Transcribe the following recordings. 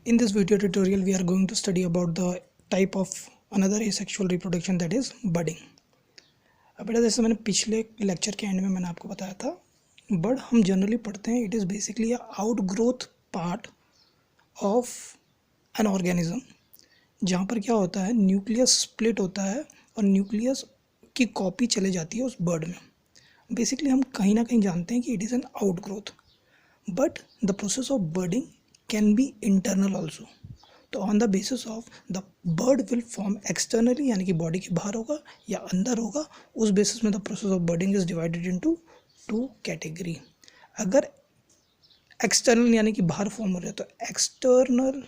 In this video tutorial, we are going to study about the type of another asexual reproduction, that is budding. अब बेटा जैसे मैंने पिछले lecture के and में मैंने आपको बताया था, बड हम जनरली पढ़ते हैं, it is basically a outgrowth part of an organism, जहाँ पर क्या होता है, न्यूक्लियस स्प्लिट होता है और न्यूक्लियस की कॉपी चले जाती है उस बर्ड में. बेसिकली हम कहीं ना कहीं जानते हैं कि it is an outgrowth, but the process of budding can be internal also. तो on the basis of the bud will form externally, यानी कि बॉडी के बाहर होगा या अंदर होगा, उस बेसिस में the process of budding is divided into two category. अगर एक्सटर्नल यानी कि बाहर फॉर्म हो रहा है तो एक्सटर्नल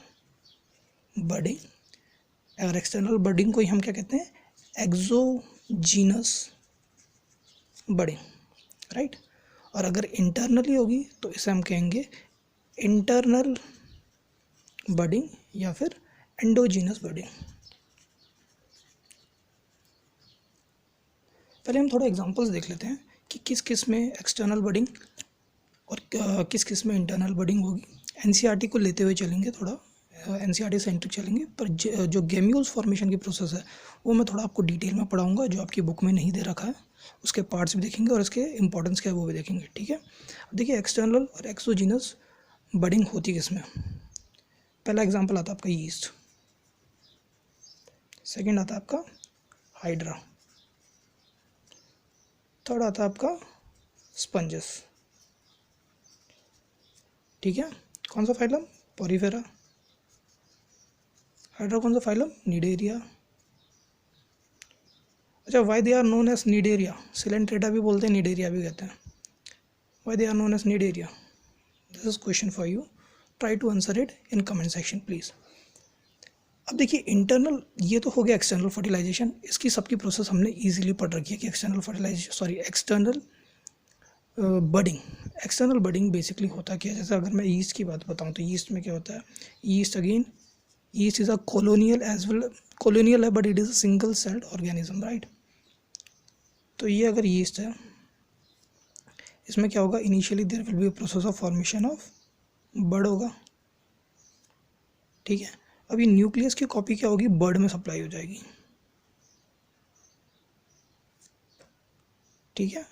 बर्डिंग, अगर एक्सटर्नल बर्डिंग को ही हम क्या कहते हैं, एक्सोजीनस बर्डिंग, राइट. और अगर इंटरनली होगी तो इसे हम कहेंगे इंटरनल बर्डिंग या फिर एंडोजीनस बर्डिंग. पहले हम थोड़ा एग्जांपल्स देख लेते हैं कि किस किस में एक्सटर्नल बर्डिंग और किस किस में इंटरनल बर्डिंग होगी. एनसीईआरटी को लेते हुए चलेंगे, थोड़ा एनसीईआरटी सेंट्रिक चलेंगे, पर जो गेम्यूल्स फॉर्मेशन की प्रोसेस है वो मैं थोड़ा आपको डिटेल में पढ़ाऊंगा, जो आपकी बुक में नहीं दे रखा है. उसके पार्ट्स भी देखेंगे और इसके इंपॉर्टेंस क्या है वो भी देखेंगे, ठीक है. अब देखिए एक्सटर्नल और एक्सोजीनस बर्डिंग होती किस में. पहला एग्जांपल आता है आपका यीस्ट, सेकंड आता है आपका हाइड्रा, थर्ड आता है आपका स्पंजेस, ठीक है. कौन सा फाइलम, पोरीफेरा. हाइड्रा कौन सा फाइलम, निडेरिया. अच्छा, why they are known as Cnidaria, Coelenterata भी बोलते हैं, निडेरिया भी कहते हैं. Why they are known as Cnidaria, this is question for you, try to answer it in comment section please. अब देखिए इंटरनल, ये तो हो गया एक्सटर्नल फर्टिलाइजेशन, इसकी सबकी प्रोसेस हमने इजीली पढ़ रखी है कि external fertilization, sorry external budding. External budding basically होता क्या है, जैसे अगर मैं ईस्ट की बात बताऊं तो ईस्ट में क्या होता है, yeast again, yeast is a colonial as well, colonial है but it is a single celled organism, right. तो ये अगर ईस्ट है, इसमें क्या होगा, initially there will be a process of formation of bud होगा, ठीक है. अब ये न्यूक्लियस की कॉपी क्या होगी, बर्ड में सप्लाई हो जाएगी, ठीक है.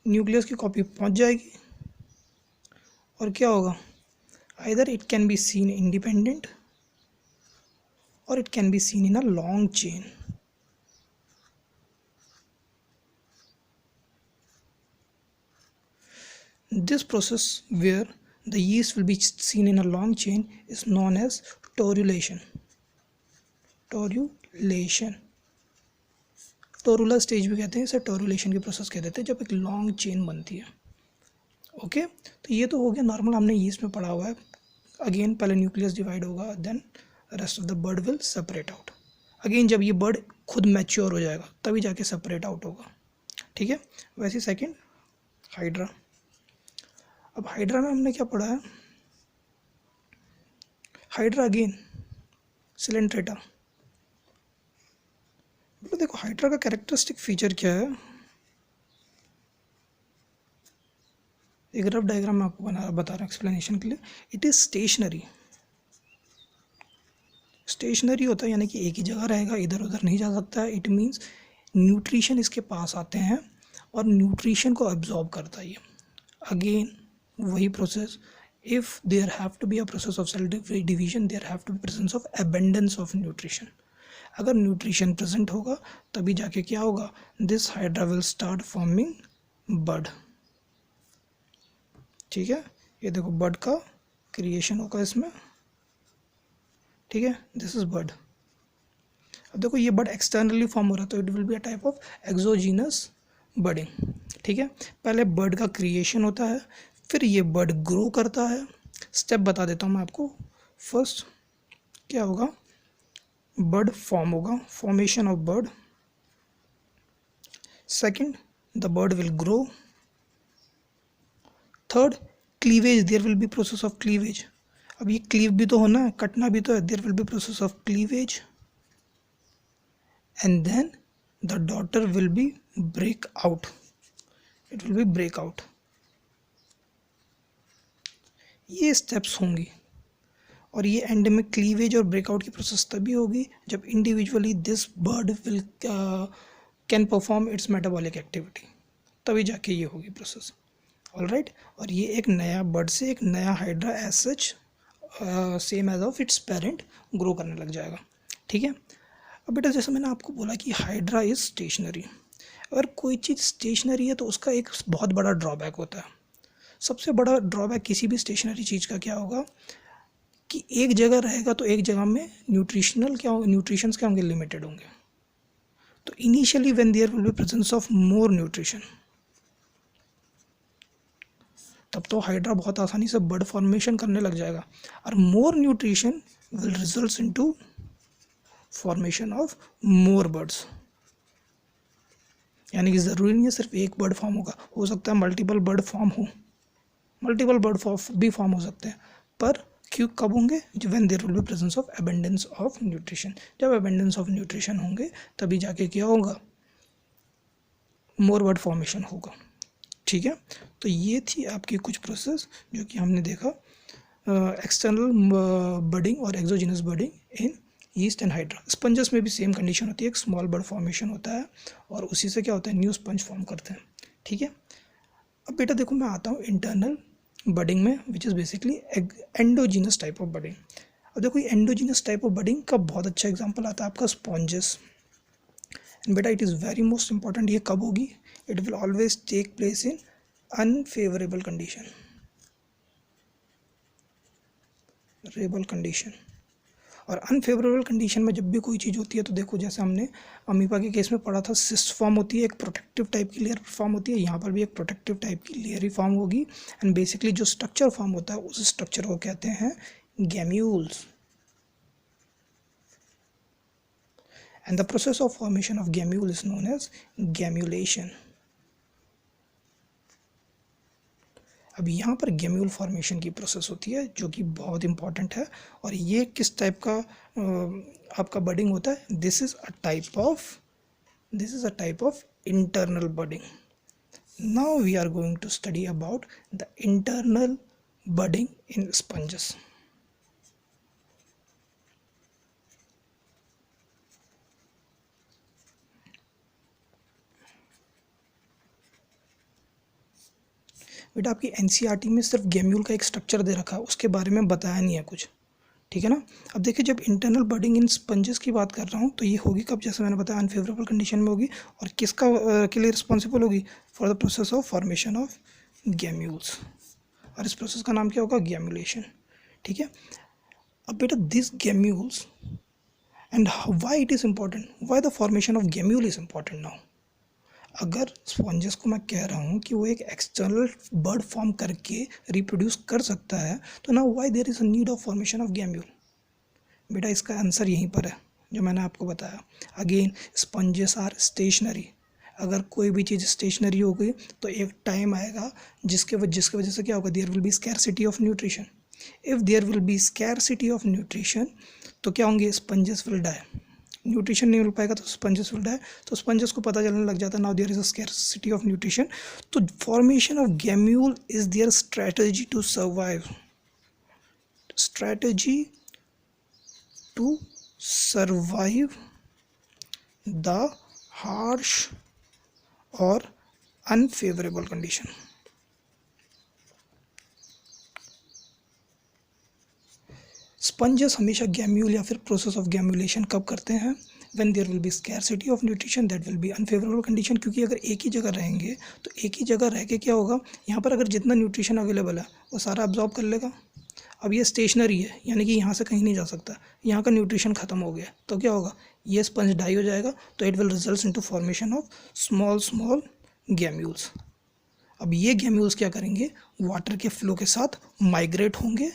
न्यूक्लियस की कॉपी पहुंच जाएगी और क्या होगा, either it can be seen independent और it can be seen in a long chain. This process where the yeast will be seen in a long chain is known as torulation. Torulation. Torular stage भी कहते हैं इसे, टोरुलेशन की process कह देते हैं जब एक लॉन्ग चेन बनती है. ओके, तो ये तो हो गया नॉर्मल, हमने यीस्ट में पढ़ा हुआ है. अगेन पहले न्यूक्लियस डिवाइड होगा, then rest of the bud will separate out. Again जब ये बर्ड खुद मैच्योर हो जाएगा तभी जाके सेपरेट आउट होगा, ठीक है. वैसे सेकेंड हाइड्रा. अब हाइड्रा में हमने क्या पढ़ा है, हाइड्रा अगेन सिलेंट्रेटा. मतलब देखो हाइड्रा का कैरेक्टरिस्टिक फीचर क्या है, एक रफ डायग्राम मैं आपको बता रहा हूँ एक्सप्लेनेशन के लिए. It is stationery. स्टेशनरी होता है यानी कि एक ही जगह रहेगा, इधर उधर नहीं जा सकता है. इट मीन्स न्यूट्रिशन इसके पास आते हैं और न्यूट्रिशन को एब्जॉर्ब करता है ये. अगेन वही process, if there have to be a process of cell division, there have to be presence of abundance of nutrition. अगर न्यूट्रिशन प्रेजेंट होगा तभी जाके क्या होगा, this hydra will start forming bud, ठीक है. ये देखो बर्ड का क्रिएशन होगा इसमें, ठीक है. This is bird. अब देखो ये बर्ड एक्सटर्नली फॉर्म हो रहा है तो it will be a type of exogenous budding, ठीक है. पहले बर्ड का क्रिएशन होता है, फिर ये बर्ड ग्रो करता है. स्टेप बता देता हूँ मैं आपको. फर्स्ट क्या होगा, बर्ड फॉर्म होगा, formation of bud. Second the bud will grow. Third cleavage, there will be process of cleavage. अब ये क्लीव भी तो होना है, कटना भी तो है, there will be process of cleavage. And then the daughter will be break out, it will be break out. ये स्टेप्स होंगी, और ये एंड में क्लीवेज और ब्रेकआउट की प्रोसेस तभी होगी जब individually this bird will can perform it's metabolic activity, तभी जाके ये होगी प्रोसेस। ऑलराइट, और ये एक नया बर्ड से एक नया hydra as such same as of its parent grow करने लग जाएगा। ठीक है। अब बेटा जैसे मैंने आपको बोला कि हाइड्रा इज स्टेशनरी, अगर कोई चीज़ स्टेशनरी है तो उसका एक बहुत बड़ा ड्रॉबैक होता है। सबसे बड़ा ड्रॉबैक किसी भी स्टेशनरी चीज़ का क्या होगा कि एक जगह रहेगा तो एक जगह में न्यूट्रिशंस क्या होंगे, लिमिटेड होंगे। तो initially when there will be presence of more nutrition, तब तो हाइड्रा बहुत आसानी से बर्ड फॉर्मेशन करने लग जाएगा, और more nutrition will results into formation of more buds. यानी कि ज़रूरी नहीं है सिर्फ एक बर्ड फॉर्म होगा, हो सकता है मल्टीपल बर्ड भी फॉर्म हो सकते हैं, पर क्यों कब होंगे, when there will be presence of abundance of nutrition. जब एबंडेंस ऑफ न्यूट्रिशन होंगे तभी जाके क्या होगा, मोर बर्ड फॉर्मेशन होगा। ठीक है। तो ये थी आपकी कुछ प्रोसेस जो कि हमने देखा, एक्सटर्नल बर्डिंग और exogenous budding in yeast and hydra. Sponges में भी सेम कंडीशन होती है, एक स्मॉल बर्ड फॉर्मेशन होता है और उसी से क्या होता है, न्यू स्पंज फॉर्म करते हैं। ठीक है। अब बेटा देखो मैं आता हूँ इंटरनल बर्डिंग में, which is basically endogenous type of budding. अब देखो ये एंडोजिनस टाइप ऑफ बर्डिंग का बहुत अच्छा एग्जाम्पल आता है आपका स्पॉन्जेस। एंड बेटा it is very most important, ये कब होगी, it will always take place in unfavourable condition, रेबल कंडीशन। और अनफेवरेबल कंडीशन में जब भी कोई चीज़ होती है तो देखो जैसे हमने अमीबा के केस में पढ़ा था, सिस्ट फॉर्म होती है, एक प्रोटेक्टिव टाइप की लेयर फॉर्म होती है, यहाँ पर भी एक प्रोटेक्टिव टाइप की लेयर ही फॉर्म होगी। एंड बेसिकली जो स्ट्रक्चर फॉर्म होता है उस स्ट्रक्चर को कहते हैं gemmules. And the process of formation of gemmule is known as gemmulation. अब यहाँ पर गैम्यूल फॉर्मेशन की प्रोसेस होती है जो कि बहुत इंपॉर्टेंट है, और ये किस टाइप का आपका बर्डिंग होता है, this is a type of internal budding. Now we are going to study about the internal budding in sponges. बेटा आपकी एनसीईआरटी में सिर्फ गैम्यूल का एक स्ट्रक्चर दे रखा है, उसके बारे में बताया नहीं है कुछ। ठीक है ना। अब देखिए जब इंटरनल बर्डिंग इन स्पंजेस की बात कर रहा हूँ तो ये होगी कब, जैसे मैंने बताया अनफेवरेबल कंडीशन में होगी, और किसका के लिए रिस्पॉन्सिबल होगी, for the process of formation of gemmules, और इस प्रोसेस का नाम क्या होगा, गैम्यूलेशन। ठीक है। अब बेटा this gemmules and why it is important, why the formation of gemmule is important now. अगर स्पॉन्जेस को मैं कह रहा हूँ कि वो एक एक्सटर्नल बर्ड फॉर्म करके रिप्रोड्यूस कर सकता है, तो ना why there is a need of formation of gemmule. बेटा इसका आंसर यहीं पर है जो मैंने आपको बताया। अगेन स्पंजेस आर स्टेशनरी, अगर कोई भी चीज़ स्टेशनरी हो गई तो एक टाइम आएगा जिसके वजह से क्या होगा, there will be scarcity of nutrition. If there will be scarcity of nutrition तो क्या होंगे, स्पंजेस विल डाई। न्यूट्रिशन नहीं मिल पाएगा तो स्पंजेस विल डाई। तो स्पंजेस को पता चलने लग जाता है now there is a scarcity of nutrition, तो formation of gemmule is their strategy to survive, strategy to survive the harsh और अनफेवरेबल कंडीशन। स्पंजेस हमेशा गैम्यूल या फिर प्रोसेस ऑफ गैम्यूलेशन कब करते हैं, when there will be scarcity of nutrition, that will be unfavourable condition. क्योंकि अगर एक ही जगह रहेंगे तो एक ही जगह रह के क्या होगा, यहाँ पर अगर जितना न्यूट्रिशन अवेलेबल है वो सारा अब्जॉर्ब कर लेगा। अब ये स्टेशनरी है यानी कि यहाँ से कहीं नहीं जा सकता, यहाँ का न्यूट्रिशन ख़त्म हो गया तो क्या होगा, ये स्पंज डाई हो जाएगा, तो it will result into formation of small gemmules. अब ये गैम्यूल्स क्या करेंगे, वाटर के फ्लो के साथ माइग्रेट होंगे,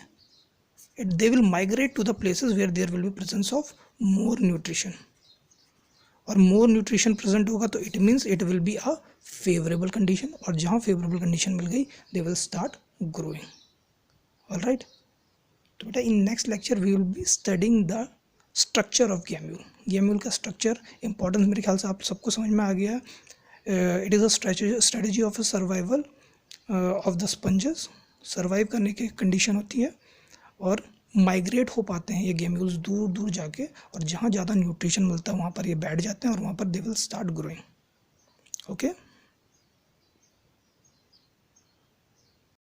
they will migrate to the places where there will be presence of more nutrition, और more nutrition present होगा तो it means it will be a favorable condition, और जहाँ favorable condition मिल गई they will start growing. all right, तो बेटा in next lecture we will be studying the structure of गैम्यूल। गैम्यूल का structure importance मेरे ख्याल से आप सबको समझ में आ गया है। it is a strategy of a survival of the sponges, survive करने की कंडीशन होती है और माइग्रेट हो पाते हैं ये गेम्यूल्स दूर दूर जाके, और जहाँ ज़्यादा न्यूट्रिशन मिलता है वहाँ पर ये बैठ जाते हैं और वहाँ पर they will start growing. Okay.